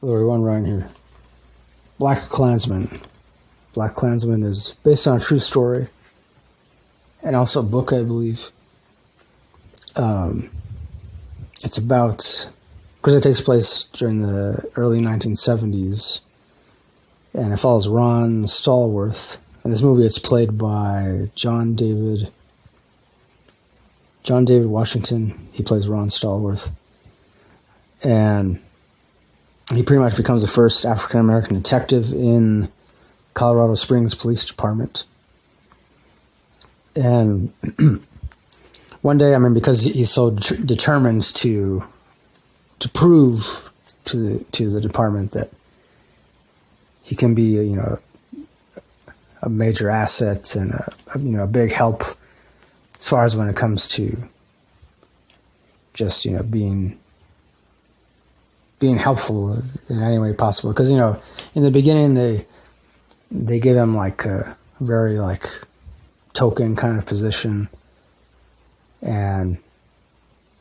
There's one right here. Black Klansman. Black Klansman is based on a true story. And also a book, I believe. It's about... Because it takes place during the early 1970s. And it follows Ron Stallworth. In this movie, it's played by John David Washington. He plays Ron Stallworth. And he pretty much becomes the first African-American detective in Colorado Springs Police Department. And one day, because he's so determined to prove to the department that he can be, a major asset and a big help as far as when it comes to just, being helpful in any way possible. Because, in the beginning, they give him a very token kind of position, and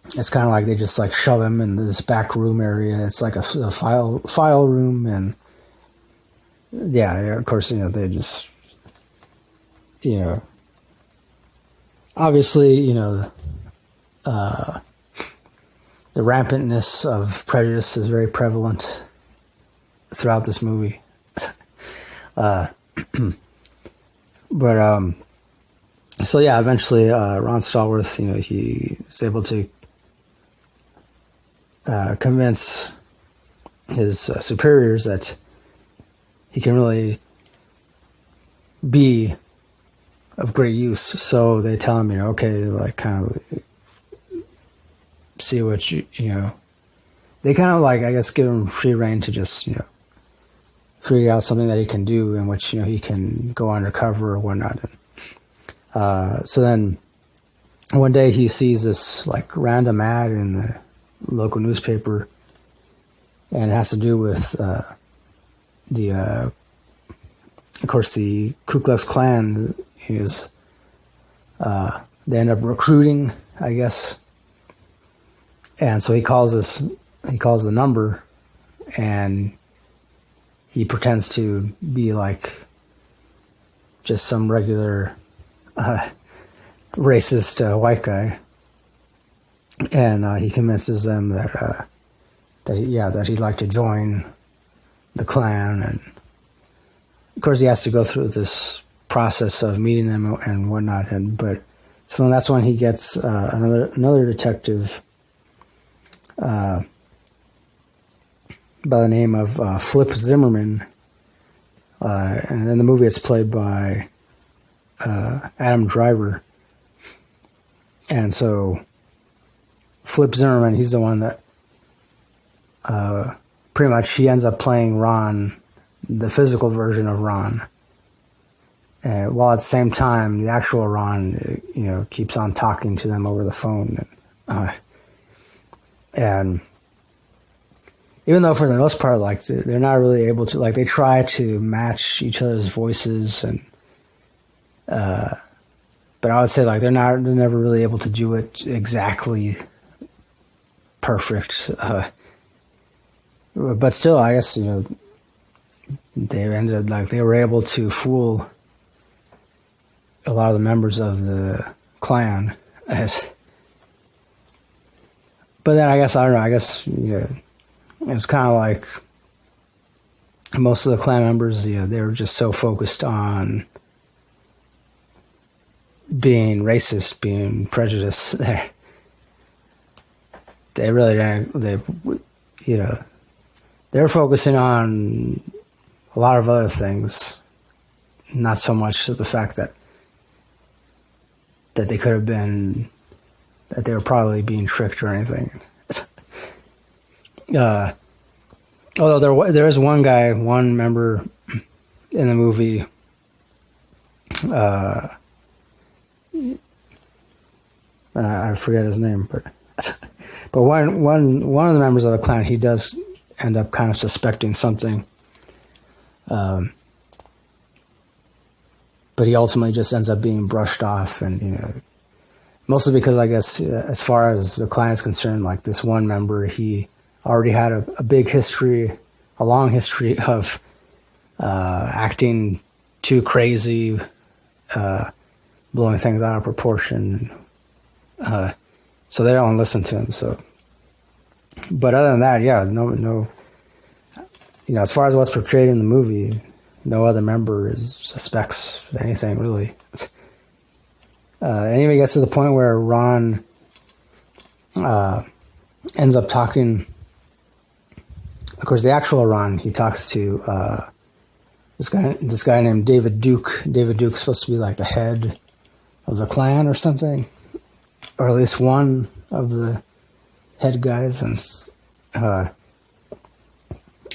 it's kind of like they just shove him in this back room area. It's like a file room, and yeah, of course, they just, obviously, the rampantness of prejudice is very prevalent throughout this movie. But so yeah, eventually Ron Stallworth, he is able to convince his superiors that he can really be of great use. So they tell him, okay, kind of see what they kind of I guess give him free rein to just, figure out something that he can do in which, he can go undercover or whatnot. So then one day he sees this random ad in the local newspaper, and it has to do with of course, the Ku Klux Klan is, they end up recruiting, I guess. And so he calls the number, and he pretends to be just some regular racist white guy, and he convinces them that he'd like to join the Klan, and of course he has to go through this process of meeting them and whatnot. But so that's when he gets another detective by the name of Flip Zimmerman, and in the movie it's played by Adam Driver. And so Flip Zimmerman, he's the one that pretty much he ends up playing Ron, the physical version of Ron, while at the same time the actual Ron keeps on talking to them over the phone, and even though for the most part they're not really able to, they try to match each other's voices, and but I would say they're never really able to do it exactly perfect. But still, I guess they ended they were able to fool a lot of the members of the Klan. But then I guess I don't know. I guess it's kind of most of the Klan members. They were just so focused on being racist, being prejudiced. They really didn't. They're focusing on a lot of other things, not so much the fact that they could have been, that they were probably being tricked or anything. Although there is one member in the movie, I forget his name, but one of the members of the Klan, he does end up kind of suspecting something, but he ultimately just ends up being brushed off, and mostly because I guess as far as the Klan is concerned, this one member, he already had a big history a long history of acting too crazy, blowing things out of proportion. So they don't listen to him. So, but other than that, yeah, no. As far as what's portrayed in the movie, no other member suspects anything really. And even gets to the point where Ron ends up talking. Of course, the actual Ron, he talks to this guy named David Duke. David Duke's supposed to be like the head of the Klan or something, or at least one of the head guys,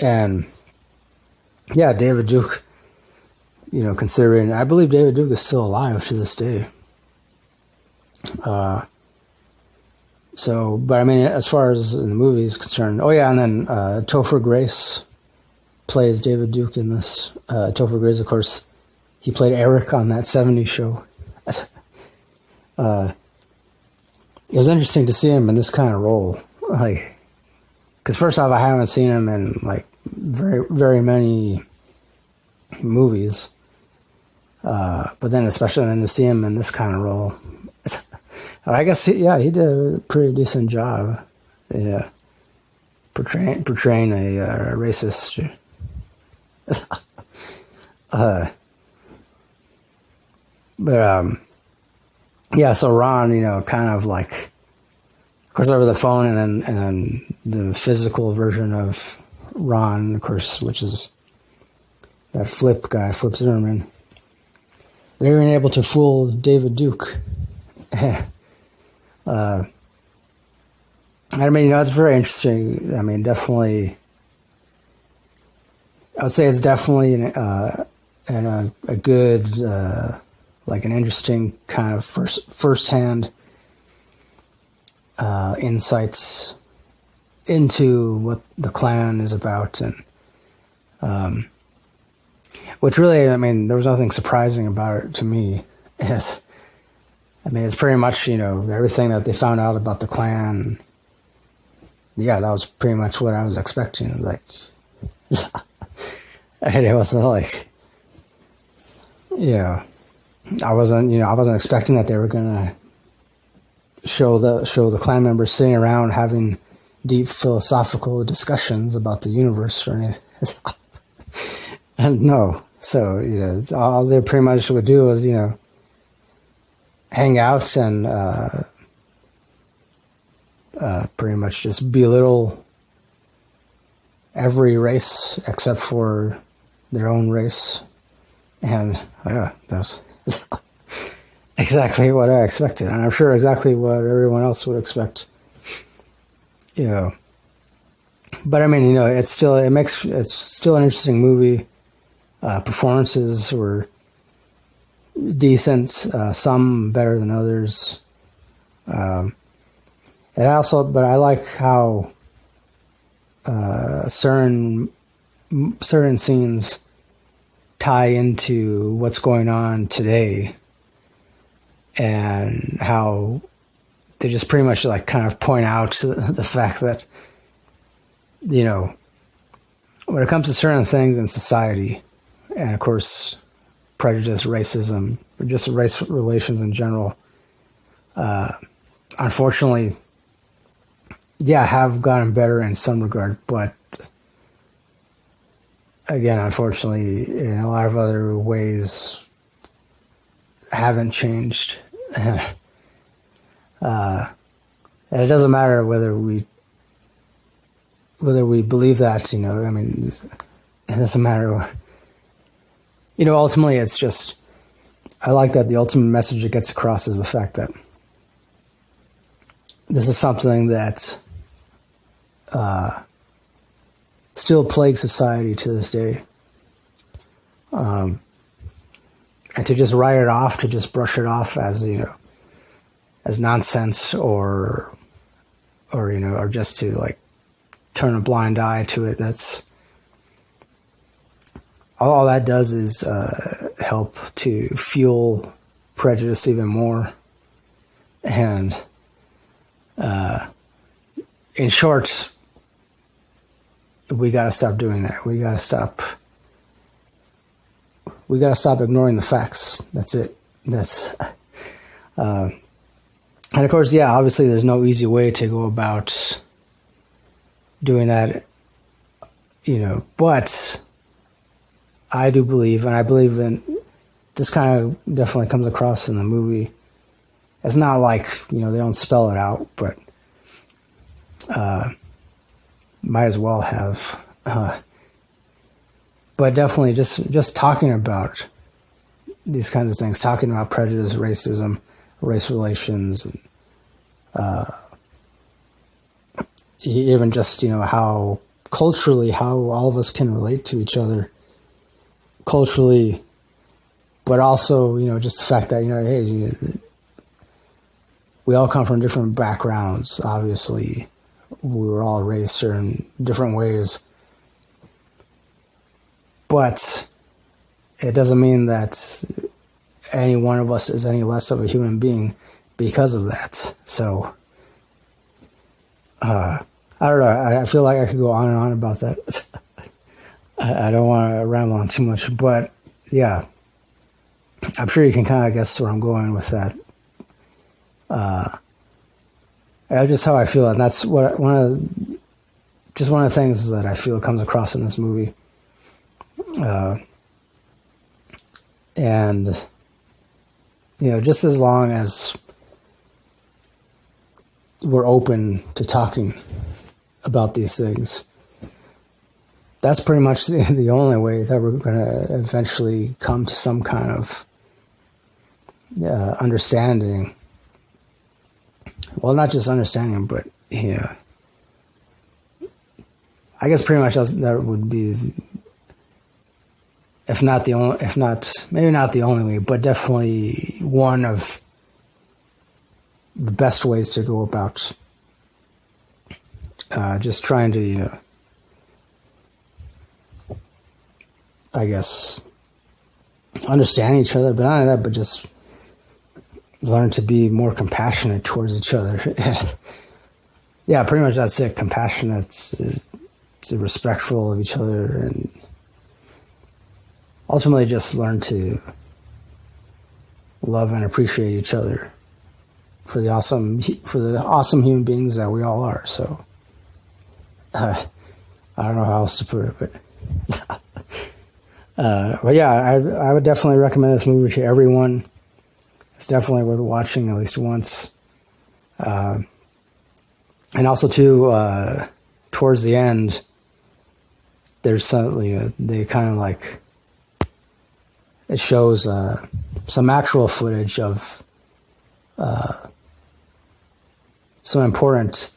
and yeah, David Duke. Considering I believe David Duke is still alive to this day. So, but I mean, as far as in the movie is concerned, oh yeah, and then Topher Grace plays David Duke in this. Topher Grace, of course, he played Eric on that '70s show. It was interesting to see him in this kind of role, like, because first off, I haven't seen him in like very, very many movies, but then especially then to see him in this kind of role, I guess he did a pretty decent job, portraying a racist. So Ron, kind of like, of course, over the phone, and then the physical version of Ron, of course, which is that Flip Zimmerman. They're even able to fool David Duke. I mean, it's very interesting. I mean, definitely, I would say it's definitely a good, like an interesting kind of first-hand insights into what the Klan is about, and which really, I mean, there was nothing surprising about it to me. It's pretty much, everything that they found out about the Klan. Yeah, that was pretty much what I was expecting. Like, and it wasn't like, I wasn't expecting that they were gonna show the Klan members sitting around having deep philosophical discussions about the universe or anything. And no, so all they pretty much would do is hang out and pretty much just belittle every race except for their own race. And yeah, that's exactly what I expected, and I'm sure exactly what everyone else would expect. But I mean, it's still an interesting movie. Performances were decent, some better than others. But I like how certain scenes tie into what's going on today, and how they just pretty much like kind of point out the fact that, when it comes to certain things in society, and of course prejudice, racism, or just race relations in general, unfortunately, have gotten better in some regard, but again, unfortunately, in a lot of other ways, haven't changed. And it doesn't matter whether we believe that, I mean, it doesn't matter. Ultimately, it's just, I like that the ultimate message that gets across is the fact that this is something that still plagues society to this day. And to just write it off, to just brush it off as, as nonsense or just to like turn a blind eye to it, that's all that does is help to fuel prejudice even more. And in short, we got to stop doing that. We got to stop ignoring the facts. That's it. And of course, yeah, obviously there's no easy way to go about doing that, but I do believe, and I believe in, this kind of definitely comes across in the movie. It's not like, they don't spell it out, but might as well have. But definitely just talking about these kinds of things, talking about prejudice, racism, race relations, and even just, how culturally, how all of us can relate to each other culturally, but also, just the fact that, hey, we all come from different backgrounds, obviously. We were all raised in different ways. But it doesn't mean that any one of us is any less of a human being because of that. So, I don't know. I feel like I could go on and on about that. I don't want to ramble on too much, but yeah, I'm sure you can kind of guess where I'm going with that. That's just how I feel, and that's what one of the things that I feel comes across in this movie. And just as long as we're open to talking about these things, that's pretty much the only way that we're going to eventually come to some kind of understanding. Well, not just understanding, but I guess pretty much that would be, maybe not the only way, but definitely one of the best ways to go about just trying to, I guess, understand each other, but not only that, but just learn to be more compassionate towards each other. Yeah, pretty much that's it. Compassionate, respectful of each other, and ultimately just learn to love and appreciate each other for the awesome human beings that we all are. So I don't know how else to put it, but yeah, I would definitely recommend this movie to everyone. It's definitely worth watching at least once. And also too, towards the end, there's something, they kind of like, it shows some actual footage of some important,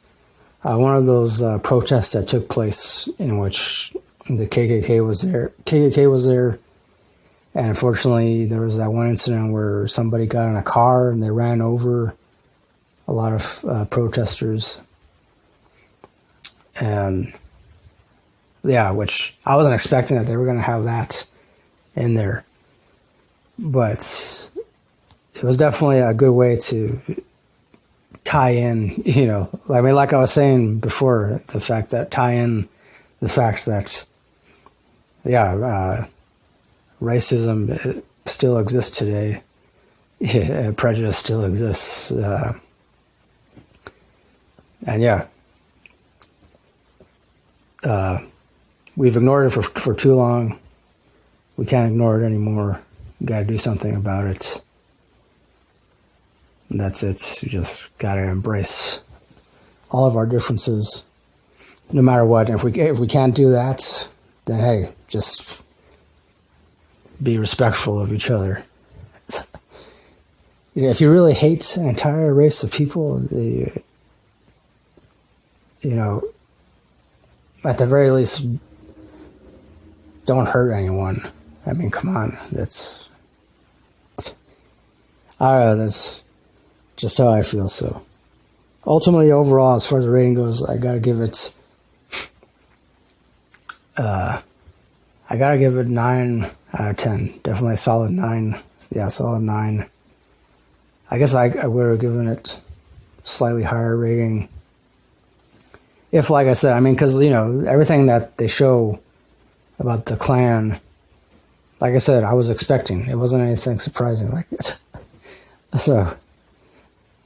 one of those protests that took place in which the KKK was there. And unfortunately, there was that one incident where somebody got in a car and they ran over a lot of protesters. And yeah, which I wasn't expecting that they were going to have that in there. But it was definitely a good way to tie in, like I was saying before, the fact that racism still exists today. Yeah, prejudice still exists. And yeah, we've ignored it for too long. We can't ignore it anymore. We got to do something about it. And that's it. We just got to embrace all of our differences, no matter what. If we can't do that, then hey, just be respectful of each other. If you really hate an entire race of people, at the very least, don't hurt anyone. I mean, come on. That's just how I feel. So ultimately, overall, as far as the rating goes, I gotta give it 9 out of 10. Definitely a solid 9. Yeah, solid 9. I guess I would have given it slightly higher rating if, like I said, I mean, because, you know, everything that they show about the Klan, like I said, I was expecting. It wasn't anything surprising. Like, so,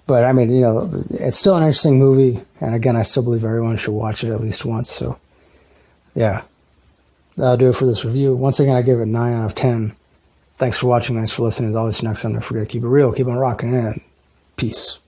but I mean, you know, it's still an interesting movie. And again, I still believe everyone should watch it at least once. So, yeah, that'll do it for this review. Once again, I give it 9 out of 10. Thanks for watching. Thanks for listening. As always, next time, don't forget to keep it real, keep on rocking, and peace.